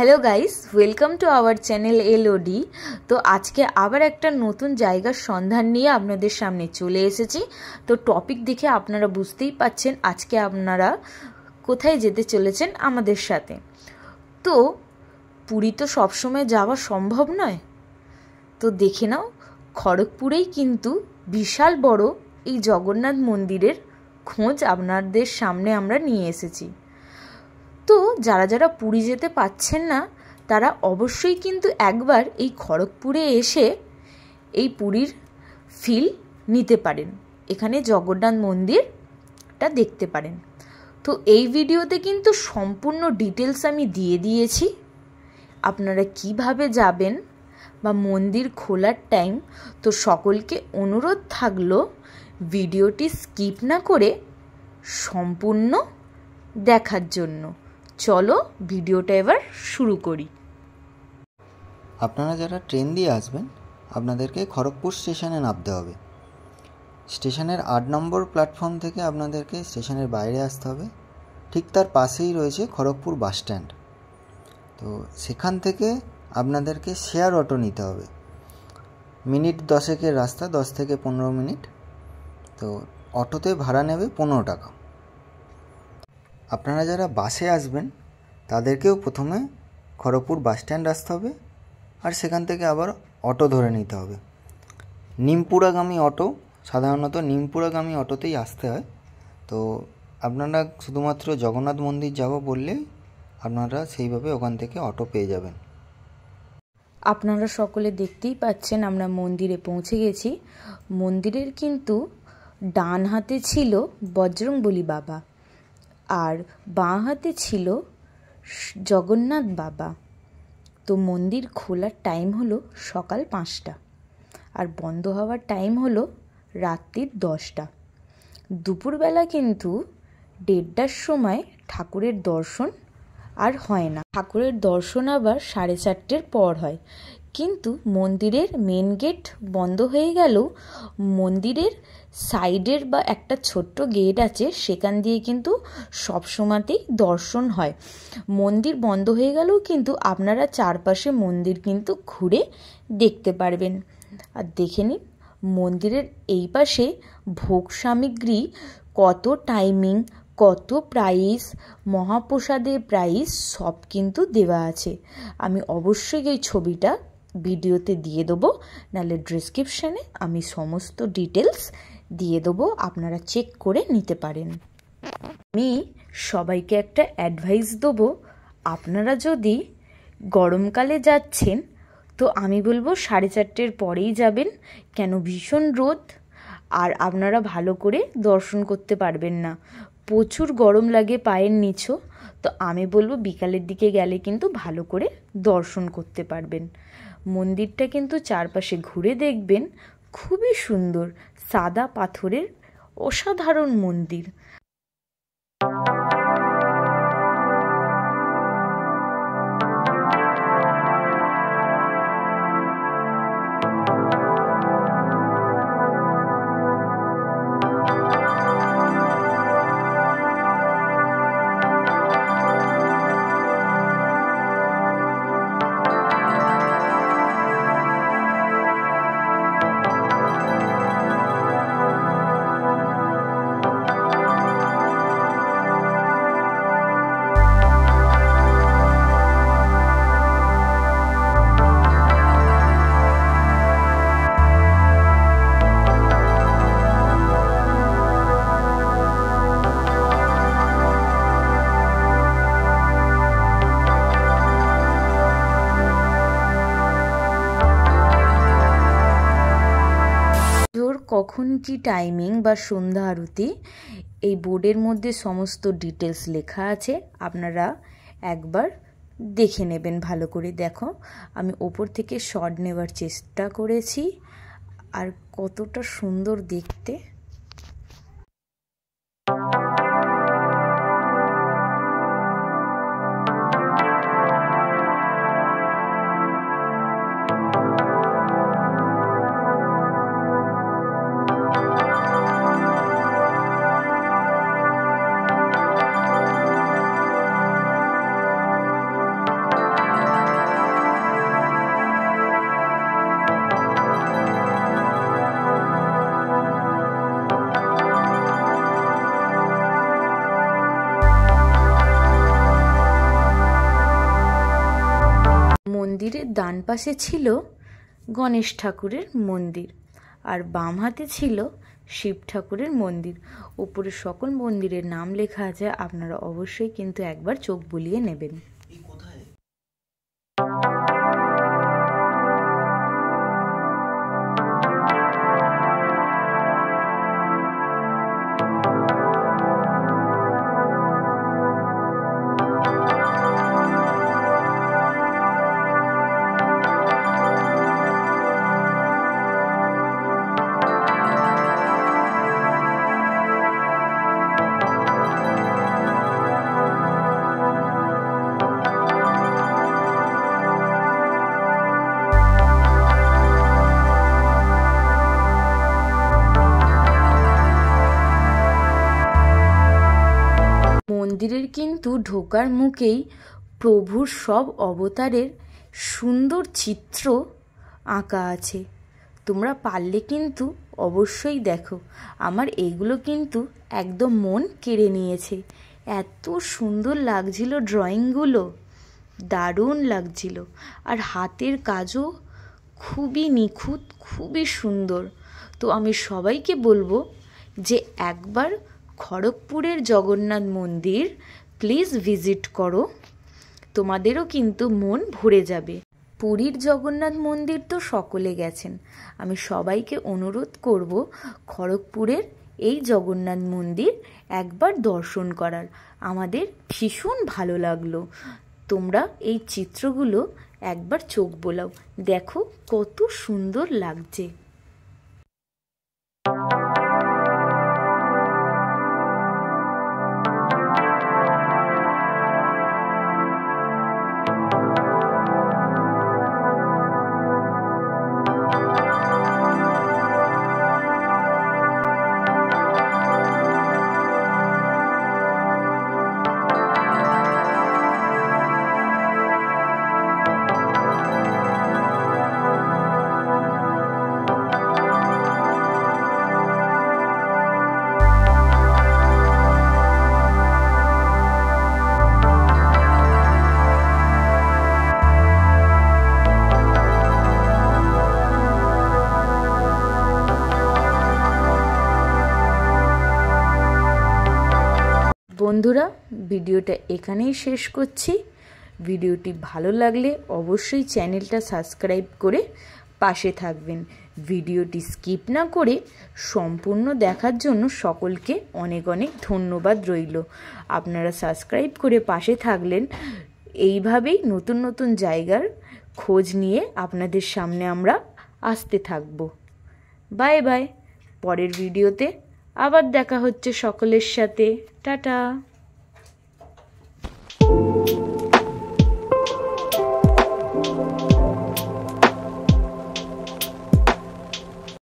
Hello guys, welcome to our channel LOD. তো আজকে আবার একটা নতুন জায়গার সন্ধান নিয়ে আপনাদের সামনে চলে এসেছি। তো টপিক দেখে আপনারা বুঝতেই পাচ্ছেন আজকে আপনারা কোথায় যেতে চলেছেন আমাদের সাথে। তো পুরী তো সবসময় যাওয়া সম্ভব নয়, তো দেখে নাও খড়গপুরেই কিন্তু বিশাল বড় এই জগন্নাথ মন্দিরের খোঁজ আপনাদের সামনে আমরা নিয়ে এসেছি। তো যারা যারা পুরী যেতে পাচ্ছেন না তারা অবশ্যই কিন্তু একবার এই খড়গপুরে এসে এই পুরীর ফিল নিতে পারেন, এখানে জগন্নাথ মন্দিরটা দেখতে পারেন। তো এই ভিডিওতে কিন্তু সম্পূর্ণ ডিটেলস আমি দিয়ে দিয়েছি, আপনারা কিভাবে যাবেন বা মন্দির খোলার টাইম। তো সকলকে অনুরোধ থাকলো ভিডিওটি স্কিপ না করে সম্পূর্ণ দেখার জন্য। চলো ভিডিওটা এবার শুরু করি। আপনারা যারা ট্রেন দিয়ে আসবেন আপনাদেরকে খড়গপুর স্টেশনে নামতে হবে। স্টেশনের 8 নম্বর প্ল্যাটফর্ম থেকে আপনাদেরকে স্টেশনের বাইরে আসতে হবে। ঠিক তার পাশেই রয়েছে খড়গপুর বাস স্ট্যান্ড। তো সেখান থেকে আপনাদেরকে শেয়ার অটো নিতে হবে। মিনিট 10-এর রাস্তা, 10 থেকে 15 মিনিট। তো অটোতে ভাড়া নেবে 15 টাকা। আপনারা যারা বাসে আসবেন তাদেরকেও প্রথমে খড়গপুর বাস স্ট্যান্ড আসতে হবে, আর সেখান থেকে আবার অটো ধরে নিতে হবে। নিমপুরাগামী অটো, সাধারণত নিমপুরাগামী অটোতেই আসতে হয়। তো আপনারা শুধুমাত্র জগন্নাথ মন্দির যাব বললে আপনারা সেইভাবে ওখান থেকে অটো পেয়ে যাবেন। আপনারা সকলে দেখতেই পাচ্ছেন আমরা মন্দিরে পৌঁছে গেছি। মন্দিরের কিন্তু ডান হাতে ছিল বজরংবলী বাবা আর বাঁ হাতে ছিল জগন্নাথ বাবা। তো মন্দির খোলার টাইম হলো সকাল 5টা আর বন্ধ হওয়ার টাইম হলো রাত্রির 10টা। দুপুরবেলা কিন্তু 1:30টার সময় ঠাকুরের দর্শন আর হয় না, ঠাকুরের দর্শন আবার 4:30-এর পর হয়। কিন্তু মন্দিরের মেন গেট বন্ধ হয়ে গেলেও মন্দিরের সাইডের বা একটা ছোট্ট গেট আছে, সেখান দিয়ে কিন্তু সবসময়তেই দর্শন হয়। মন্দির বন্ধ হয়ে গেলেও কিন্তু আপনারা চারপাশে মন্দির কিন্তু ঘুরে দেখতে পারবেন। আর দেখে নিন মন্দিরের এই পাশে ভোগ সামগ্রী কত টাইমিং, কত প্রাইস, মহাপ্রসাদের প্রাইস সব কিন্তু দেওয়া আছে। আমি অবশ্যই এই ছবিটা ভিডিওতে দিয়ে দেবো, নাহলে ডেসক্রিপশানে আমি সমস্ত ডিটেলস দিয়ে দেবো, আপনারা চেক করে নিতে পারেন। আমি সবাইকে একটা অ্যাডভাইস দেবো, আপনারা যদি গরমকালে যাচ্ছেন তো আমি বলবো 4:30-এর পরেই যাবেন, কেন ভীষণ রোদ আর আপনারা ভালো করে দর্শন করতে পারবেন না, প্রচুর গরম লাগে পায়ের নিচও। তো আমি বলবো বিকালের দিকে গেলে কিন্তু ভালো করে দর্শন করতে পারবেন। মন্দিরটা কিন্তু চারপাশে ঘুরে দেখবেন, খুবই সুন্দর, সাদা পাথরের অসাধারণ মন্দির। কখন কি টাইমিং বা সন্ধ্যা আরতি এই বোর্ডের মধ্যে সমস্ত ডিটেলস লেখা আছে, আপনারা একবার দেখে নেবেন ভালো করে। দেখো আমি ওপর থেকে শট নেওয়ার চেষ্টা করেছি, আর কতটা সুন্দর দেখতে। মন্দিরের ডান পাশে ছিল গণেশ ঠাকুরের মন্দির, আর বাম হাতে ছিল শিব ঠাকুরের মন্দির। উপরে সকল মন্দিরের নাম লেখা আছে, আপনারা অবশ্যই কিন্তু একবার চোখ বুলিয়ে নেবেন। মন্দিরের কিন্তু ঢোকার মুখেই প্রভুর সব অবতারের সুন্দর চিত্র আঁকা আছে। তোমরা পারলে কিন্তু অবশ্যই দেখো। আমার এগুলো কিন্তু একদম মন কেড়ে নিয়েছে। এত সুন্দর লাগছিল ড্রয়িংগুলো, দারুণ লাগছিল। আর হাতের কাজও খুবই নিখুঁত, খুবই সুন্দর। তো আমি সবাইকে বলবো যে একবার খড়গপুরের জগন্নাথ মন্দির প্লিজ ভিজিট করো, তোমাদেরও কিন্তু মন ভরে যাবে। পুরীর জগন্নাথ মন্দির তো সকলে গেছেন, আমি সবাইকে অনুরোধ করব খড়গপুরের এই জগন্নাথ মন্দির একবার দর্শন করার। আমাদের ভীষণ ভালো লাগলো। তোমরা এই চিত্রগুলো একবার চোখ বোলাও, দেখো কত সুন্দর লাগছে। বন্ধুরা, ভিডিওটা এখানেই শেষ করছি। ভিডিওটি ভালো লাগলে অবশ্যই চ্যানেলটা সাবস্ক্রাইব করে পাশে থাকবেন। ভিডিওটি স্কিপ না করে সম্পূর্ণ দেখার জন্য সকলকে অনেক অনেক ধন্যবাদ রইল। আপনারা সাবস্ক্রাইব করে পাশে থাকলেন, এইভাবেই নতুন নতুন জায়গার খোঁজ নিয়ে আপনাদের সামনে আমরা আসতে থাকব। Bye bye. পরের ভিডিওতে আবার দেখা হচ্ছে সকলের সাথে। টাটা।